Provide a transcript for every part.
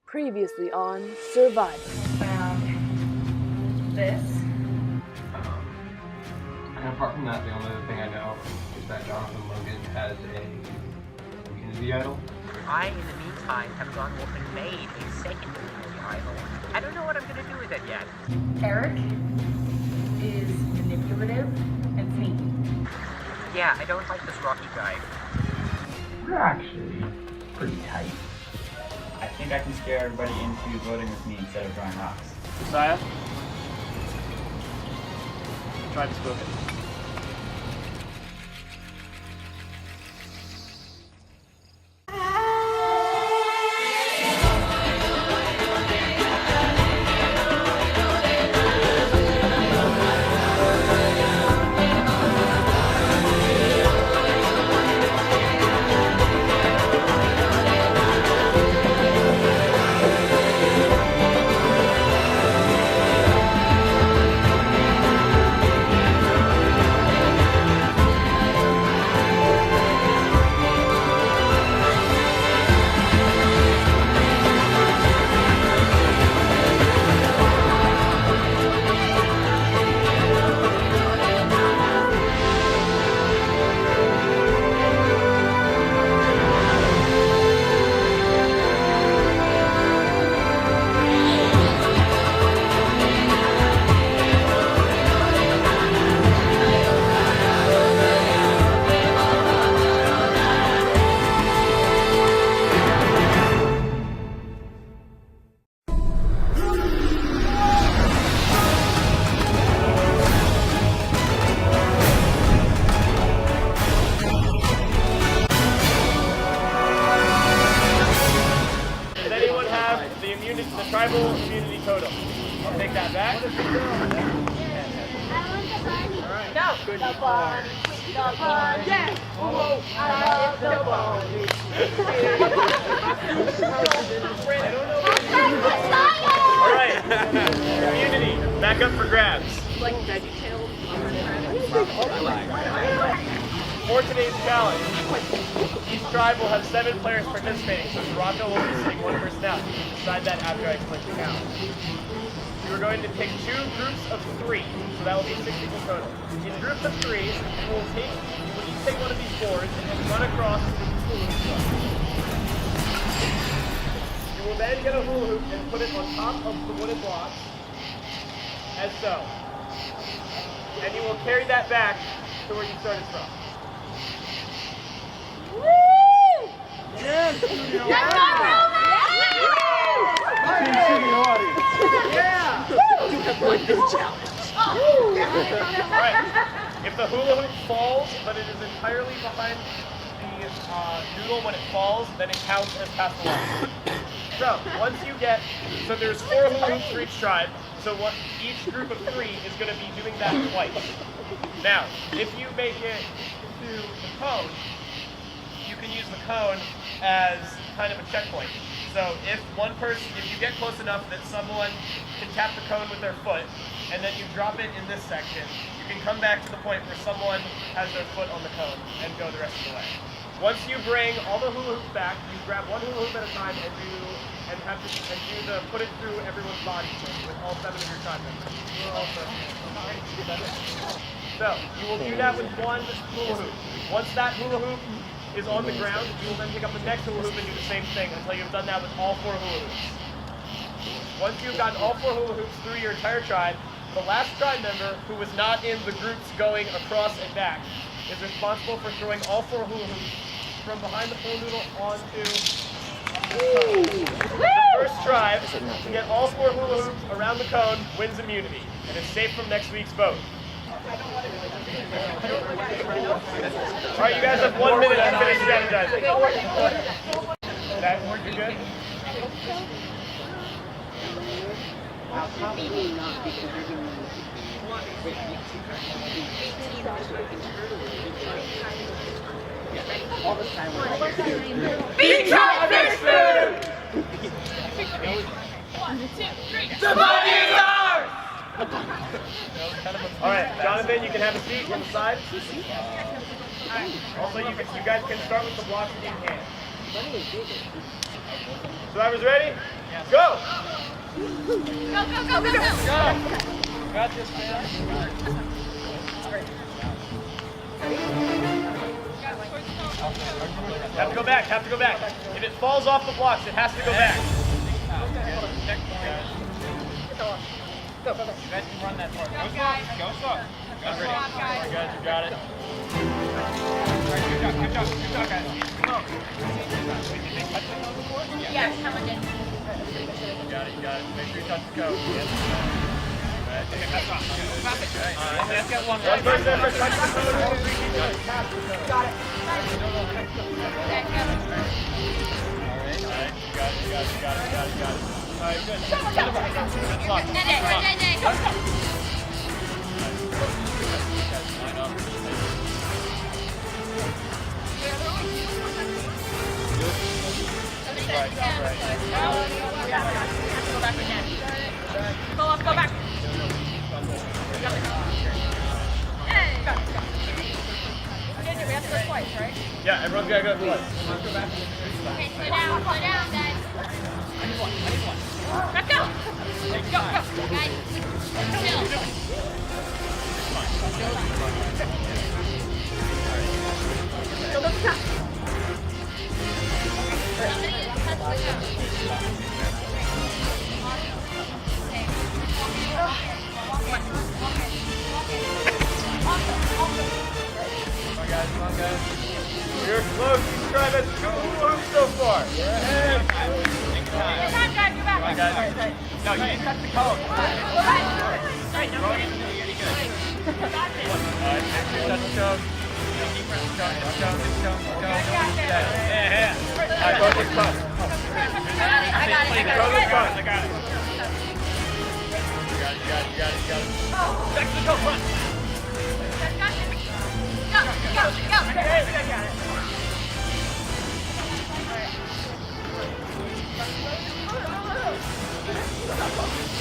Previously on Survivor. Found this. And apart from that, the only other thing I know is that Jonathan Logan has a community idol. I, in the meantime, have gone off and made a second community idol. I don't know what I'm going to do with it yet. Eric is manipulative and sneaky. Yeah, I don't like this Rocky guy. We're actually pretty tight. I think I can scare everybody into voting with me instead of drawing rocks. Messiah? Tribe spoken. The tribal immunity totem. I'll take that back. Alright. No! The barn! The barn! Yes! Oh, I love the barn! Alright. Immunity. Back up for grabs. Like VeggieTales. For today's challenge, each tribe will have 7 players participating, so Rocco will be sitting one person out. You can decide that after I click the count. You are going to take 2 groups of 3, so that will be 6 people total. In groups of 3, you will each take one of these boards and run across the hula hoop. You will then get a hula hoop and put it on top of the wooden blocks, as so. And you will carry that back to where you started from. Yes! Alright, if the hula hoop falls, but it is entirely behind the noodle when it falls, then it counts as past the line. So, once you get, so there's 4 hula hoops for each tribe, so each group of 3 is going to be doing that twice. Now, if you make it to the cone, you can use the cone as kind of a checkpoint. So if you get close enough that someone can tap the cone with their foot, and then you drop it in this section, you can come back to the point where someone has their foot on the cone and go the rest of the way. Once you bring all the hula hoops back, you grab one hula hoop at a time and put it through everyone's body with all 7 of your tribe members. So you will do that with one hula hoop. Once that hula hoop is on the ground, you will then pick up the next hula hoop and do the same thing until you've done that with all 4 hula hoops. Once you've gotten all 4 hula hoops through your entire tribe, the last tribe member who was not in the groups going across and back is responsible for throwing all 4 hula hoops from behind the full noodle onto the cone. The first tribe to get all 4 hula hoops around the cone wins immunity and is safe from next week's vote. Alright, you guys have 1 minute to finish strategizing. That, you're good? Be food! 1, 2, 3. The money is ours! Alright, Jonathan, you can have a seat on the side. Also, you guys can start with the blocks in hand. Survivors ready? Go! Go! Got this, man. Have to go back. If it falls off the blocks, it has to go back. You guys can run that part. Go slow. I'm ready. You guys, you got it. Good job, guys. Yes, someone did. You got it. Make sure you touch the code. Yes. Let's get one. One person ever touch the code. Got it. You got it. Alright, good. Good luck. Line up. Right. Go back. Hey. We have to go twice, right? Yeah, everyone's gotta go twice. Okay, slow down, guys. Let's go. Go. Guys, chill. Somebody touch the go. Come on, guys. You're close. You've tried to move so far. You're ahead. You're back. Come on, guys. No, you didn't touch the code. Right, no, Alright, make sure you touch the code. Yeah. Alright, go this bus. I got it. Go this bus. I got it. You got it. Back to the code, run. Go.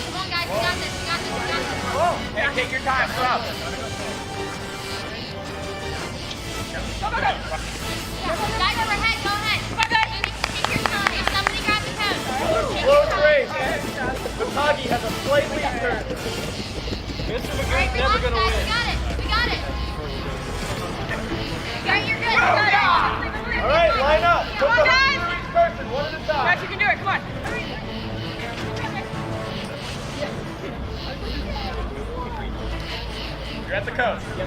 Come on, guys. We got this. Hey, take your time. Stop. Guys, overhead. Go ahead. Take your time. If somebody grab the code. Close range. Matagi has a slightly turn. Mr. McGree's never going to win. We got it. Alright, you're good. You got it. Alright, line up. Come on, guys. Each person, one at a time. Guys, you can do it. Come on. You're at the coast. Go.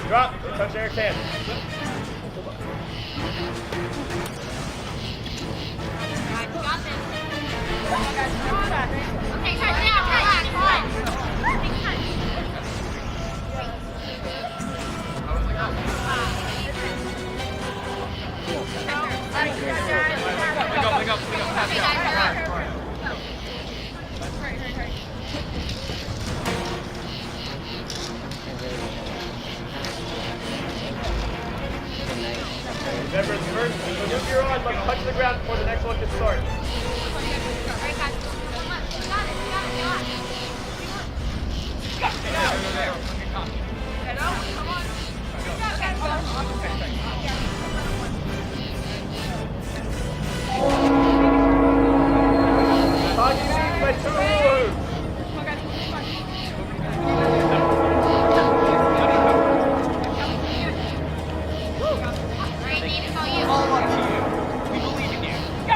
Drop. Touch Eric's hand. Alright, we got this. Okay, touch now. Come on. Take time. We go. Okay, guys, go. Remember, the first move you're on must touch the ground before the next one can start. Alright, guys. Come on. We got it. Come on. Tagi leads by 2 moves. Alright, Nate, it's all you. All up to you. We believe in you. Go.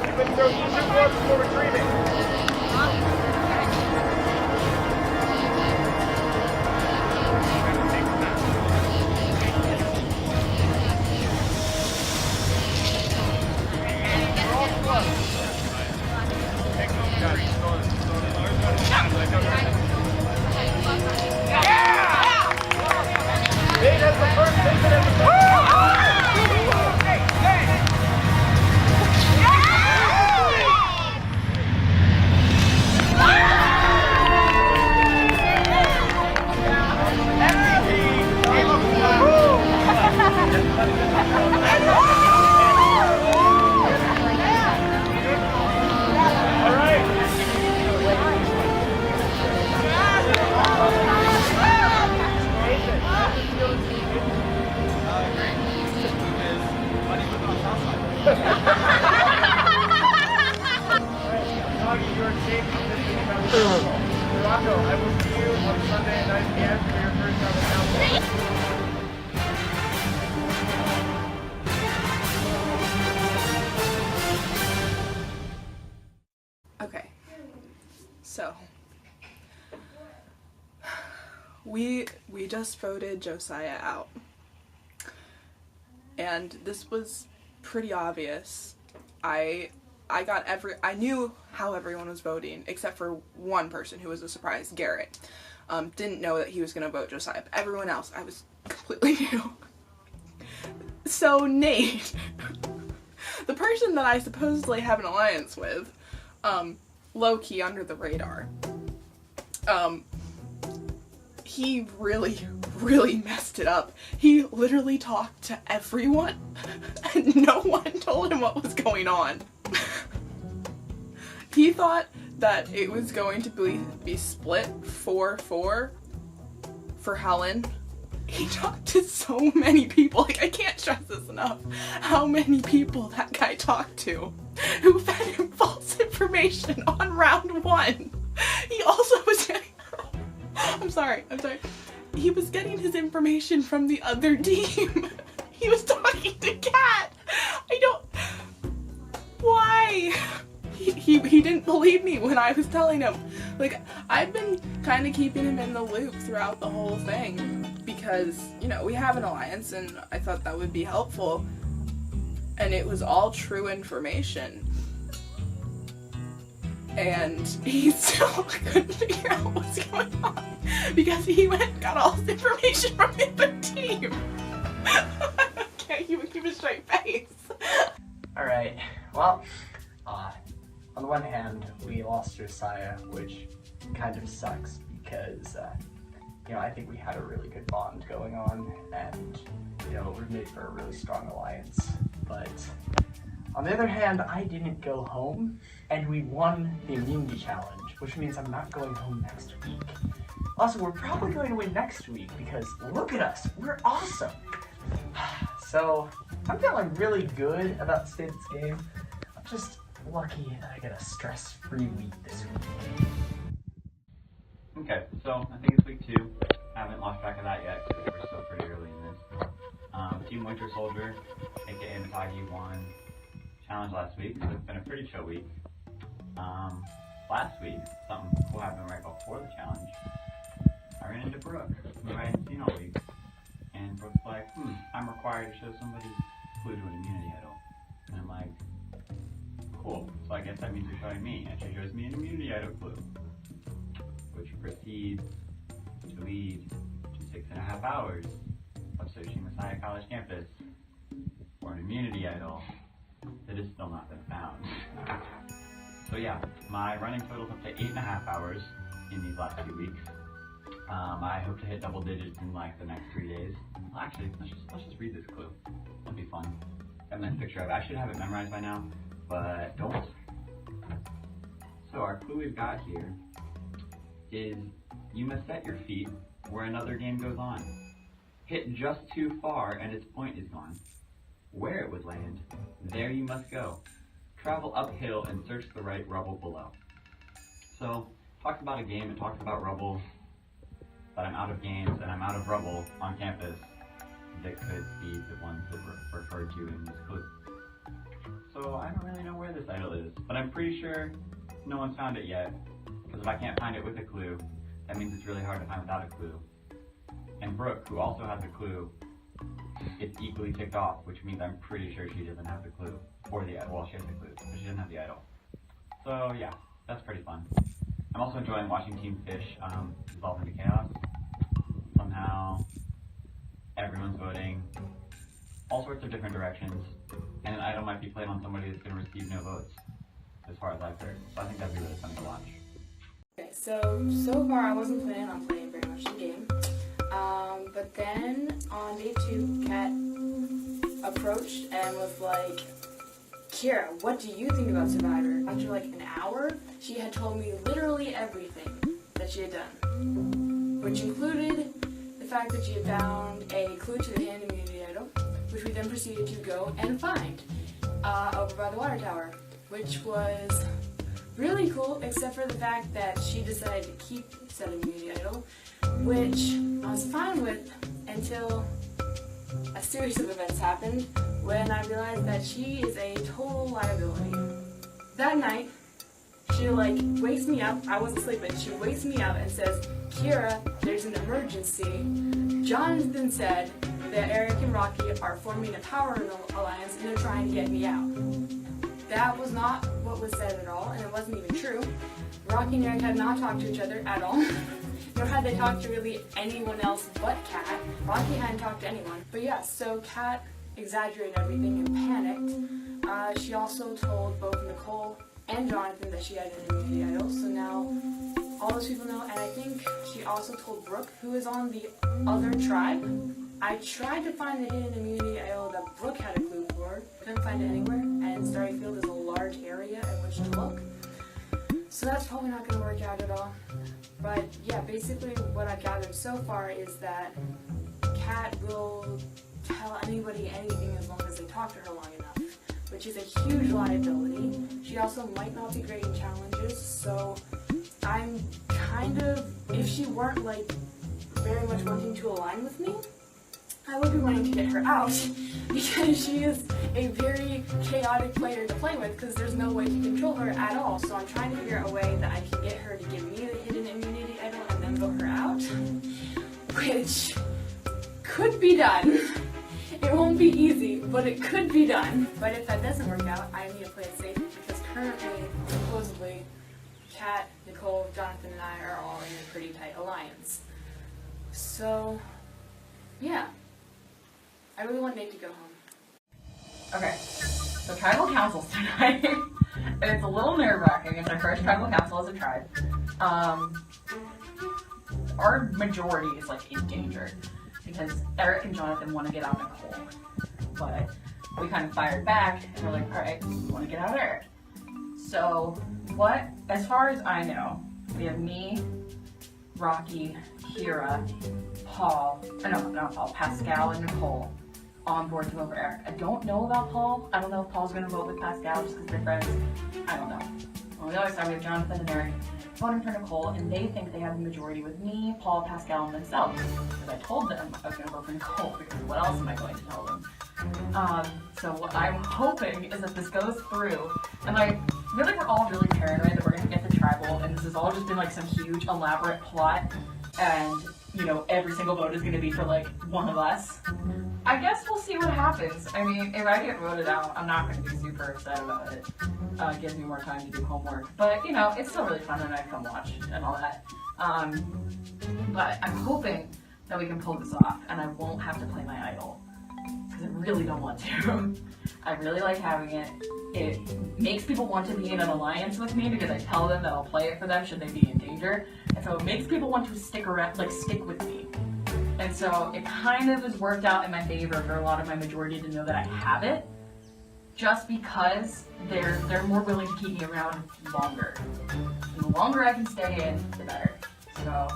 You can throw each of one before retrieving. Nate has the first payment at the Doggy, you are safe from this week by the Rocco, I will see you on Sunday at 9 p.m. for your first round of counseling. Okay, so we just voted Josiah out, and this was pretty obvious. I knew how everyone was voting except for one person who was a surprise, Garrett. Didn't know that he was gonna vote Josiah, but everyone else I was completely new. So Nate, the person that I supposedly have an alliance with, low-key under the radar, he really messed it up. He literally talked to everyone and no one told him what was going on. He thought that it was going to be split 4-4 for Helen. He talked to so many people, like, I can't stress this enough, how many people that guy talked to who fed him false information on round 1. He also was getting, I'm sorry, he was getting his information from the other team. He was talking to Kat. Why? He didn't believe me when I was telling him. Like, I've been kind of keeping him in the loop throughout the whole thing because, you know, we have an alliance and I thought that would be helpful. And it was all true information. And he still couldn't figure out what's going on because he went and got all his information from the other team. I can't even keep a straight face. Alright, well, on the one hand, we lost Josiah, which kind of sucks because, you know, I think we had a really good bond going on and, you know, we made for a really strong alliance. But on the other hand, I didn't go home and we won the immunity challenge, which means I'm not going home next week. Also, we're probably going to win next week because look at us, we're awesome. So, I'm feeling really good about the state of this game. I'm just lucky that I get a stress-free week this week. Okay, so I think it's week 2. I haven't lost track of that yet because we're still pretty early in this. Team Winter Soldier, aka Matagi, won challenge last week, so it's been a pretty chill week. Last week, something cool happened right before the challenge. I ran into Brooke, who I hadn't seen all week. And Brooke's like, I'm required to show somebody clue to an immunity idol. And I'm like, cool, so I guess that means you're showing me. And she shows me an immunity idol clue, which proceeds to lead to 6.5 hours of searching Messiah College campus for an immunity idol that has still not been found. So yeah, my running total is up to 8.5 hours in these last 2 weeks. I hope to hit double digits in like the next 3 days. Well, actually, let's just read this clue. It'll be fun. Got a nice picture of it. I should have it memorized by now, but don't. So our clue we've got here is you must set your feet where another game goes on. Hit just too far and its point is gone. Where it would land, there you must go. Travel uphill and search the right rubble below. So, talks about a game, it talks about rubble, but I'm out of games and I'm out of rubble on campus that could be the ones that were referred to in this clue. So I don't really know where this idol is, but I'm pretty sure no one's found it yet, because if I can't find it with a clue, that means it's really hard to find without a clue. And Brooke, who also has a clue, it's equally ticked off, which means I'm pretty sure she doesn't have the clue. Or the idol. Well, she has the clue, but she doesn't have the idol. So yeah, that's pretty fun. I'm also enjoying watching Team Fish dissolve into chaos. Somehow, everyone's voting all sorts of different directions, and an idol might be played on somebody that's going to receive no votes, as far as I've heard. So I think that'd be really fun to watch. Okay, so far I wasn't planning on playing very much the game. But then on day 2, Kat approached and was like, Keara, what do you think about Survivor? After like an hour, she had told me literally everything that she had done, which included the fact that she had found a clue to the hand immunity idol, which we then proceeded to go and find. over by the water tower, which was really cool, except for the fact that she decided to keep said immunity idol, which I was fine with until a series of events happened when I realized that she is a total liability. That night, she wakes me up. I wasn't sleeping. She wakes me up and says, "Keara, there's an emergency. Jonathan said that Eric and Rocky are forming a power alliance and they're trying to get me out." That was not what was said at all, and it wasn't even true. Rocky and Eric had not talked to each other at all, nor had they talked to really anyone else but Kat. Rocky hadn't talked to anyone. But yeah, so Kat exaggerated everything and panicked. She also told both Nicole and Jonathan that she had an immunity idol, so now all those people know, and I think she also told Brooke, who is on the other tribe. I tried to find the hidden immunity idol that Brooke had a clue for, couldn't find it anywhere, and Starryfield is a large area at which to look. So that's probably not going to work out at all. But yeah, basically what I've gathered so far is that Kat will tell anybody anything as long as they talk to her long enough, which is a huge liability. She also might not be great in challenges, so I'm kind of, if she weren't very much wanting to align with me, I would be wanting to get her out, because she is a very chaotic player to play with, because there's no way to control her at all. So I'm trying to figure out a way that I can get her to give me the hidden immunity idol and then vote her out, which could be done. It won't be easy, but it could be done. But if that doesn't work out, I need to play it safe, because currently, supposedly, Kat, Nicole, Jonathan, and I are all in a pretty tight alliance. So, yeah. I really want Nate to go home. Okay, so tribal councils tonight. It's a little nerve-wracking. It's our first tribal council as a tribe. Our majority is in danger because Eric and Jonathan want to get out Nicole, but we kind of fired back and we're like, all right, we want to get out Eric. So as far as I know, we have me, Rocky, Keara, Pascal, and Nicole on board to vote for Eric. I don't know about Paul. I don't know if Paul's going to vote with Pascal just because they're friends. I don't know. On the other side, we have Jonathan and Eric voting for Nicole, and they think they have the majority with me, Paul, Pascal, and themselves. Because I told them I was going to vote for Nicole, because what else am I going to tell them? So what I'm hoping is that this goes through, and I feel like we're all really paranoid that we're going to get the tribal, and this has all just been some huge elaborate plot, and every single vote is going to be for one of us. I guess we'll see what happens. I mean, if I get voted out, I'm not going to be super upset about it. It gives me more time to do homework. But, it's still really fun and I come watch and all that. But I'm hoping that we can pull this off and I won't have to play my idol. Because I really don't want to. I really like having it. It makes people want to be in an alliance with me because I tell them that I'll play it for them should they be in danger. And so it makes people want to stick around, stick with me. And so it kind of has worked out in my favor for a lot of my majority to know that I have it, just because they're more willing to keep me around longer. And the longer I can stay in, the better. So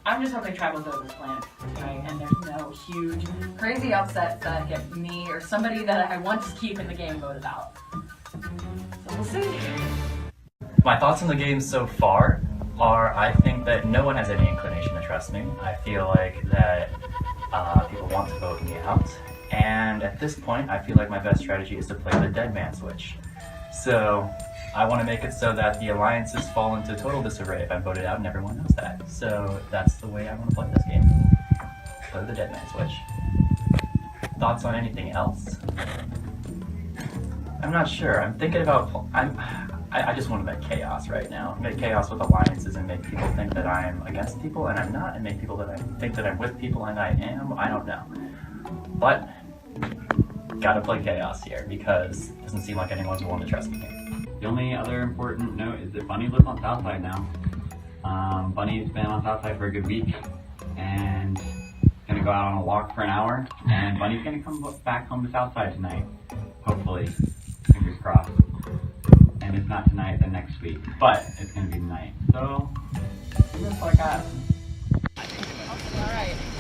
I'm just hoping tribal goes as planned tonight, and there's no huge, crazy upsets that get me or somebody that I want to keep in the game voted out. So we'll see. My thoughts on the game so far are, I think that no one has any inclination to trust me. I feel like that people want to vote me out, and at this point I feel like my best strategy is to play the dead man switch. So I want to make it so that the alliances fall into total disarray if I'm voted out and everyone knows that. So that's the way I want to play this game. Play the dead man switch. Thoughts on anything else? I'm not sure. I'm thinking about, I just want to make chaos right now. Make chaos with alliances and make people think that I'm against people and I'm not, and make people think that I'm with people and I am. I don't know. But gotta play chaos here because it doesn't seem like anyone's willing to trust me here. The only other important note is that Bunny lives on Southside now. Bunny's been on Southside for a good week and gonna go out on a walk for an hour, and Bunny's gonna come back home to Southside tonight, hopefully. Fingers crossed. And if not tonight, then next week. But it's gonna be tonight. So that's what I got.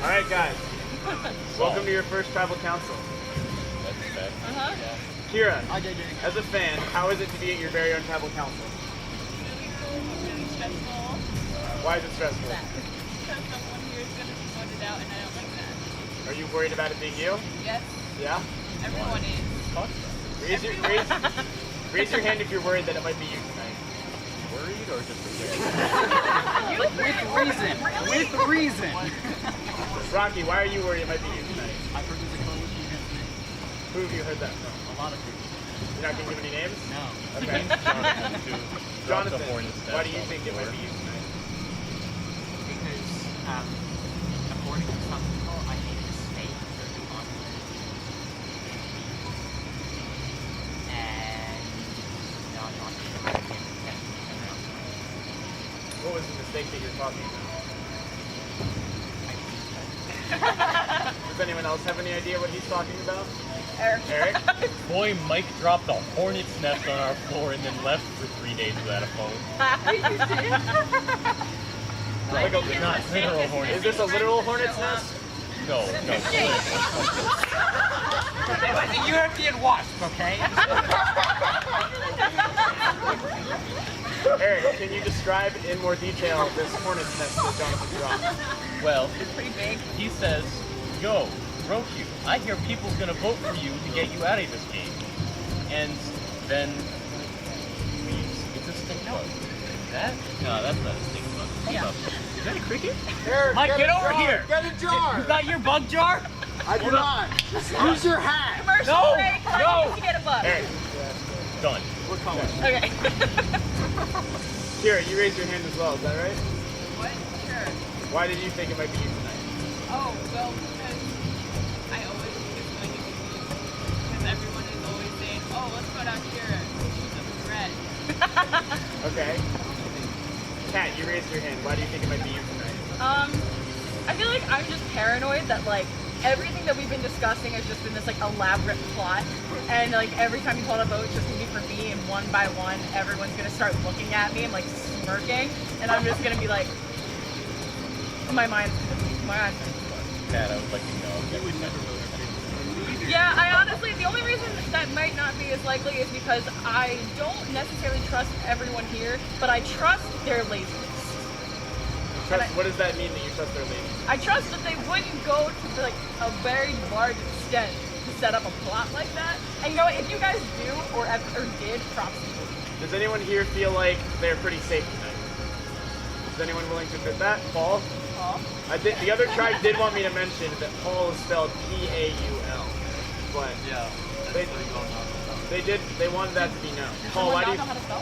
Alright guys. Welcome to your first tribal council. Keara, as a fan, how is it to be at your very own tribal council? Really stressful. Why is it stressful? Because someone here is going to be voted out, and I don't like that. Are you worried about it being you? Yes, Yeah? everyone is. Raise your hand if you're worried that it might be you tonight. Worried or just With reason. Rocky, why are you worried it might be you tonight? I've heard there's a coalition against me. Who have you heard that from? A lot of people. You're not going to give any names? No. Okay. Jonathan, Jonathan, why do you think it might be you tonight? Because, according to some people, I made a mistake early on. And now I'm not sure if I can get around. What was the mistake that you're talking about? Does anyone else have any idea what he's talking about? Eric? Boy, Mike dropped a hornet's nest on our floor and then left for 3 days without a phone. Like a, Not literal hornet's is this a literal hornet's nest? No. It's a European wasp, okay? Eric, can you describe in more detail this hornet's nest that Jonathan dropped? Well, It's pretty big. he says, yo, Roku, I hear people's gonna vote for you to get you out of this game. And then leaves. It's a stink bug. That? No, that's not a stink bug. Yeah. Is that a cricket? Eric, Mike, get over here! Get a jar! Is that your bug jar? I do not. Use your hat. Commercial No, break. no. I need to get a bug. Eric, Done. We're calling. Okay. Keara, you raised your hand as well, is that right? What? Sure. Why did you think it might be you tonight? Oh, well, because I always think it's going to be me. Because everyone is always saying, oh, let's go down here. She's a red. Okay. Kat, you raised your hand. Why do you think it might be you tonight? I feel like I'm just paranoid that like everything that we've been discussing has just been this like elaborate plot, and like every time you call a vote, it's just gonna be for me, and one by one, everyone's gonna start looking at me and like smirking, and I'm just gonna be like, my eyes. Kat, I would like to know. You would never vote for me. Yeah, I honestly, the only reason that might not be as likely is because I don't necessarily trust everyone here, but I trust their laziness. What does that mean that you trust their laziness? I trust that they wouldn't go to like a very large extent to set up a plot like that. And you know what, if you guys do or did, props to you. Does anyone here feel like they're pretty safe tonight? Is anyone willing to admit that? Paul? Paul? The other tribe did want me to mention that Paul is spelled P-A-U-L. But Yeah. they wanted that to be known. Paul, why do you know how to spell?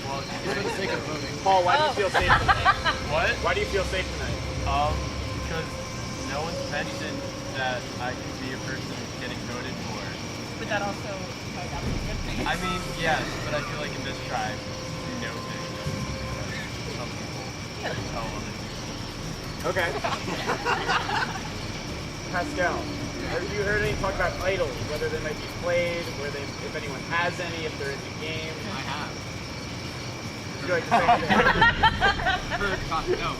Well, for the sake of voting. Paul, why do you feel safe tonight? What? Why do you feel safe tonight? Because no one's mentioned that I could be a person getting voted for. But that also might not be a good thing. I mean, yes, but I feel like in this tribe, no thing. Some people tell other people. Okay. Pascal, have you heard any talk about idols, whether they might be played, if anyone has any, if there is a game? I have. Would you like to say anything? No.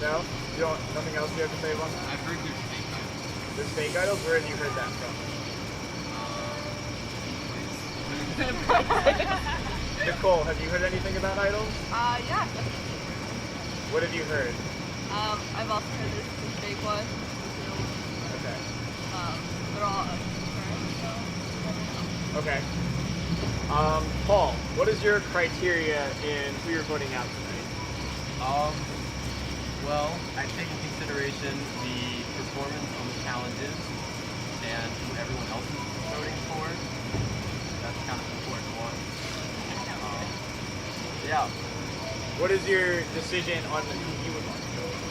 No? You don't, nothing else you have to say about that? I've heard there's fake idols. There's fake idols? Where have you heard that from? Nicole, have you heard anything about idols? Yeah. What have you heard? I've also heard this big one. Okay. They're all Okay. Paul, what is your criteria in who you're voting out tonight? Well, I take in consideration the performance on the challenges and who everyone else is voting for. That's kind of an important one. Yeah. What is your decision on who you would want to go with?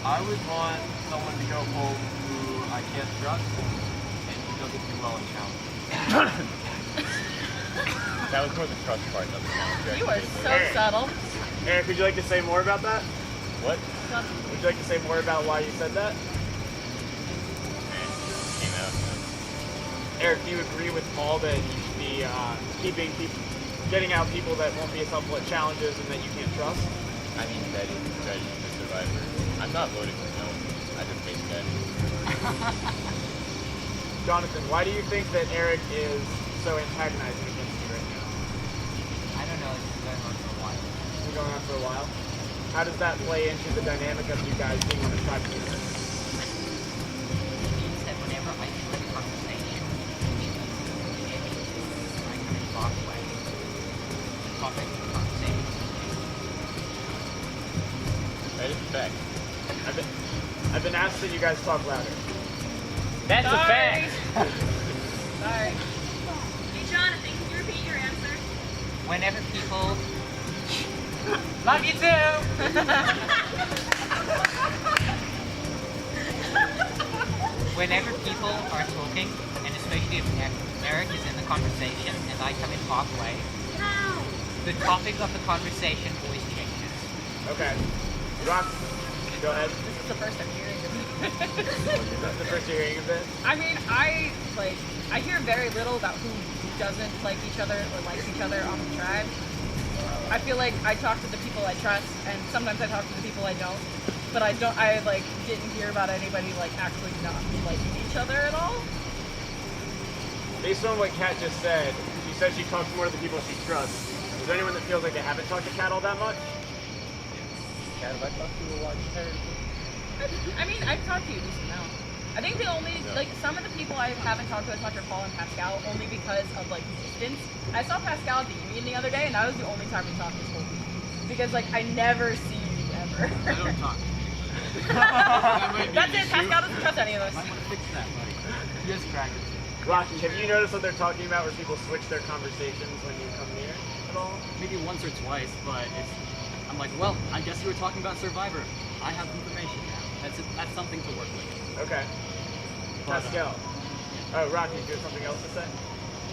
I would want someone to go home who I can't trust and who doesn't do well in challenges. That was more the trust part of the challenge. You are so Eric. subtle. Eric, would you like to say more about that? What? Would you like to say more about why you said that? Came out. Eric, do you agree with Paul that you should be getting out people that won't be as helpful at challenges and that you can't trust? I mean, Betty, the survivor. I'm not voting for no. I just hate Betty. Jonathan, why do you think that Eric is so antagonizing against you right now? I don't know, it's been going on for a while. It's been going on for a while. How does that play into the dynamic of you guys being on the tribe together? It means that whenever I join a conversation, I come in far away. The topic of the conversation. That is a fact. I've been asked that you guys talk louder. That's a fact. Sorry. Hey, Jonathan, can you repeat your answer? Whenever people... Love you too! Whenever people are talking, and especially if Eric is in the conversation and I come in halfway, the topic of the conversation always changes. Okay. Rock, go ahead. This is the first I'm hearing of it. That's the first you're hearing of it? I mean, I hear very little about who doesn't like each other or likes each other on the tribe. I feel like I talk to the people I trust, and sometimes I talk to the people I don't. But I didn't hear about anybody like actually not liking each other at all. Based on what Kat just said, she said she talks more to the people she trusts. Is there anyone that feels like they haven't talked to Kat all that much? Kat, have I talked to you a lot compared? I mean, I've talked to you a decent amount. I think the only, some of the people I haven't talked to as much are Paul and Pascal, only because of, distance. I saw Pascal at the union the other day, and that was the only time we talked this whole week. Because, I never see you ever. I don't talk. That's it, Pascal doesn't trust any of us. Might want to fix that, buddy. Just practice. Rocky, have you noticed what they're talking about where people switch their conversations when you come near at all? Maybe once or twice, but I'm like, well, I guess you were talking about Survivor. I have information now. That's something to work with. Okay. Pascal. Oh, Rocky, do you have something else to say?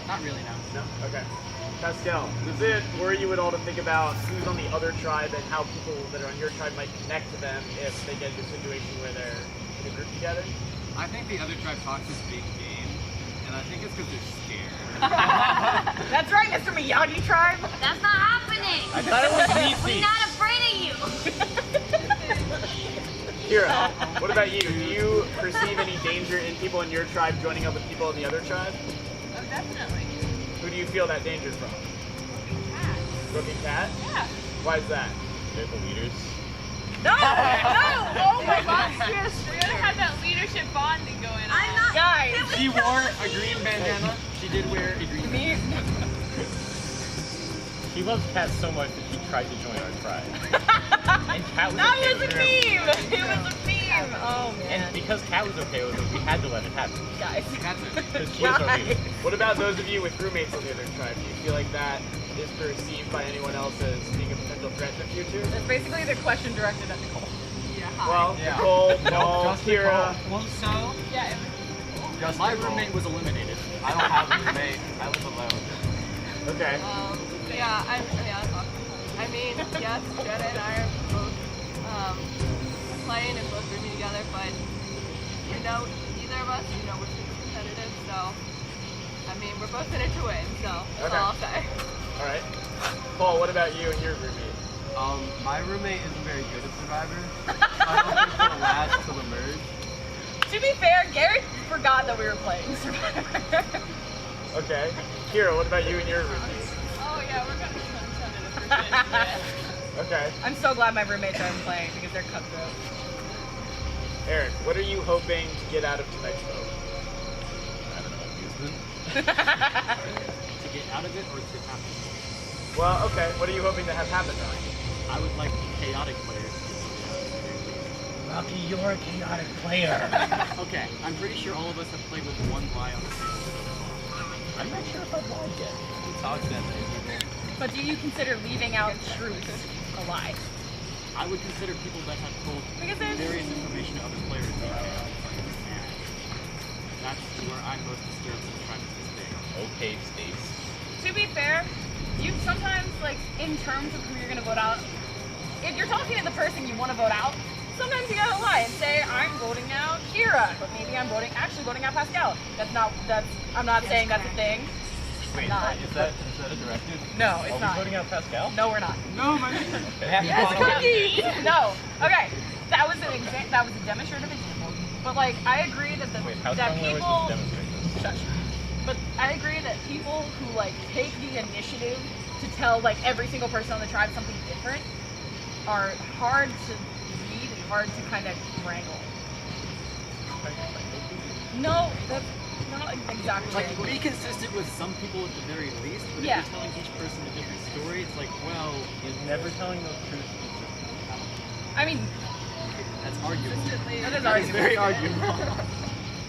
Not really, no. No? Okay. Pascal, does it worry you at all to think about who's on the other tribe and how people that are on your tribe might connect to them if they get into a situation where they're in a group together? I think the other tribe talks this big game, and I think it's because they're scared. That's right, Mr. Miyagi tribe. That's not happening. I thought it was me. We're not afraid of you. Keara, what about you? Do you perceive any danger in people in your tribe joining up with people in the other tribe? Oh, definitely. Who do you feel that danger from? Cat. Brooke and Kat? Yeah. Why is that? They're the leaders. No! Oh my gosh, yes. We gotta have that leadership bonding going on. I'm not. Guys. She wore a green bandana. She did wear a green bandana. She loves Kat so much that she tried to join our tribe. And Kat was That okay was with a her. meme! It was a meme! Oh man. And because Kat was okay with it, we had to let it happen. Guys. Because she is our leader. What about those of you with roommates on the other tribe? Do you feel like that is perceived by anyone else as being a potential threat in the future? That's basically the question directed at Nicole. Well, Nicole, Paul, Just Keara. Nicole. So, Yeah, my roommate was eliminated. I don't have a roommate. I live alone. Okay. yeah, I'll talk. I mean, yes, Jenna and I are both playing and both rooming together, but neither of us, we're super competitive, so I mean, we're both in it to win, so that's all I'll say. All right. Paul, what about you and your roommate? My roommate isn't very good at Survivor. I don't think he'll last till the merge. To be fair, Garrett forgot that we were playing Survivor. Okay. Keara, what about you and your roommate? Oh yeah, we're gonna kill each other the first day. Okay. I'm so glad my roommates aren't playing because they're cutthroat. Eric, what are you hoping to get out of tonight's vote? I don't know, amusement. To get out of it or to happen? Well, okay. What are you hoping to have happen tonight? I would like chaotic players to get something out of it. Rocky, you're a chaotic player. Okay, I'm pretty sure all of us have played with one lie on the table. I'm not sure if I've lied yet. We talked about many people. But do you consider leaving out truth a lie? I would consider people that have told Because there's- various information to other players being chaotic players. And that's where I'm most disturbed in trying to this thing. Okay, Stace. To be fair, you sometimes, in terms of who you're gonna vote out, if you're talking to the person you want to vote out, sometimes you gotta lie and say, I'm voting out Keara, but maybe I'm actually voting out Pascal. I'm not saying that's a thing. Wait, Not. is that a directive? No, it's Are not. we voting out Pascal? No, we're not. No, man. It has to Yes, follow- cookies! No. Okay, that was a demonstrative example. But I agree that Wait, how that strongly are we people supposed to demonstrate this? But I agree that people who like take the initiative to tell like every single person on the tribe something different are hard to read and hard to kind of wrangle. No, that's not exactly Like, right. be consistent with some people at the very least, but Yeah. if you're telling each person a different story, it's like, well, Is never telling the truth. I mean, that's arguable. that is That is very arguable. arguable.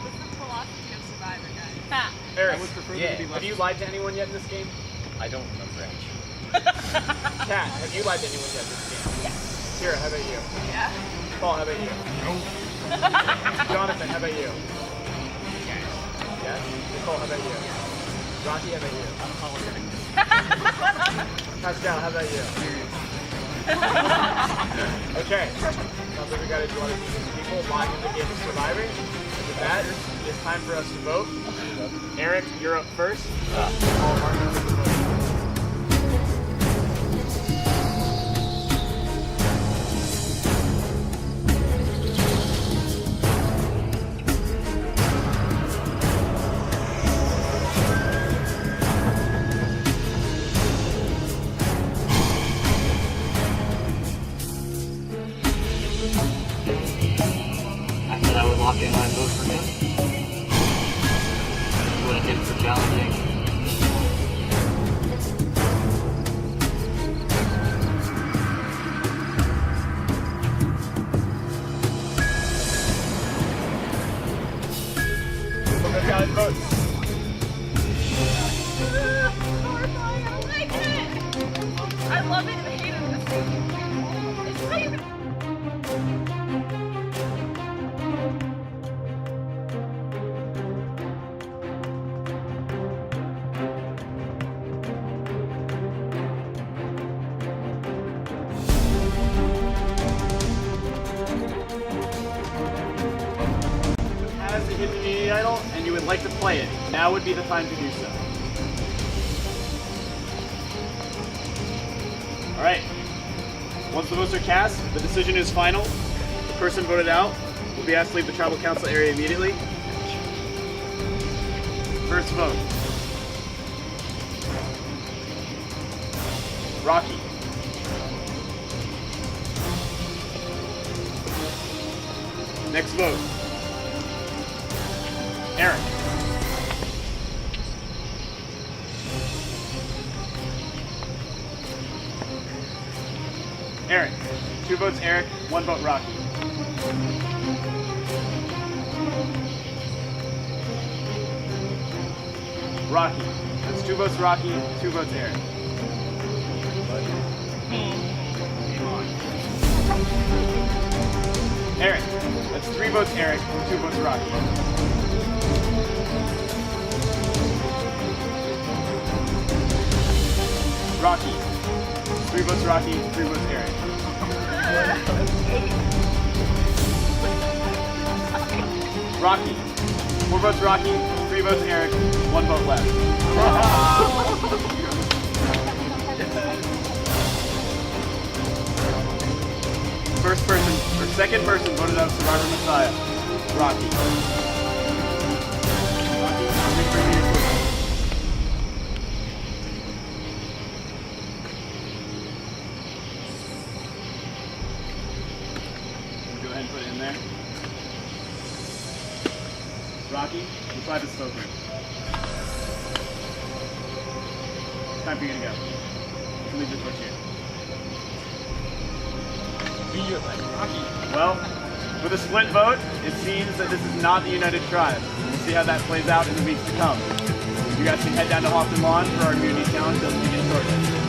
What's the philosophy of Survivor, guys? Ha. Eric, I would prefer yeah. them to be Have you less- lied to anyone yet in this game? I don't remember actually. Kat, have you lied to anyone yet in this game? Yeah. Keara, how about you? Yeah. Paul, how about you? Jonathan, how about you? Yes. Nicole, how about you? Rocky, how about you? Pascal, how about you? Okay. Sounds like we got a lot of decent people live in the game of Survivor. And with that, it's time for us to vote. Eric, you're up first. Paul, Mark, you take the vote. I said I would lock in my vote for him. Wouldn't get for challenging. Look at how it votes. Horrifying, I don't like it. I love it and hate it at the same time. It's not even. Has the hidden immunity idol and you would like to play it, now would be the time to do so. Alright. Once the votes are cast, the decision is final. The person voted out will be asked to leave the tribal council area immediately. First vote. Rocky. Next vote. Eric. Eric. 2 votes Eric, 1 vote Rocky. Rocky. That's 2 votes Rocky, 2 votes Eric. Eric. That's 3 votes Eric, 2 votes Rocky. Rocky. 3 votes Rocky, 3 votes Eric. Rocky. 4 votes Rocky, 3 votes Eric, 1 vote left. First person, or second person voted out Survivor Messiah. Rocky. Rocky, please bring me your equipment. Go ahead and put it in there. Rocky, the tribe is spoken. It's time for you to go. You can leave the torch here. Well, with a split vote, it seems that this is not the United Tribe. We'll see how that plays out in the weeks to come. You guys can head down to Hoffman Lawn for our community challenge. They'll begin shortly.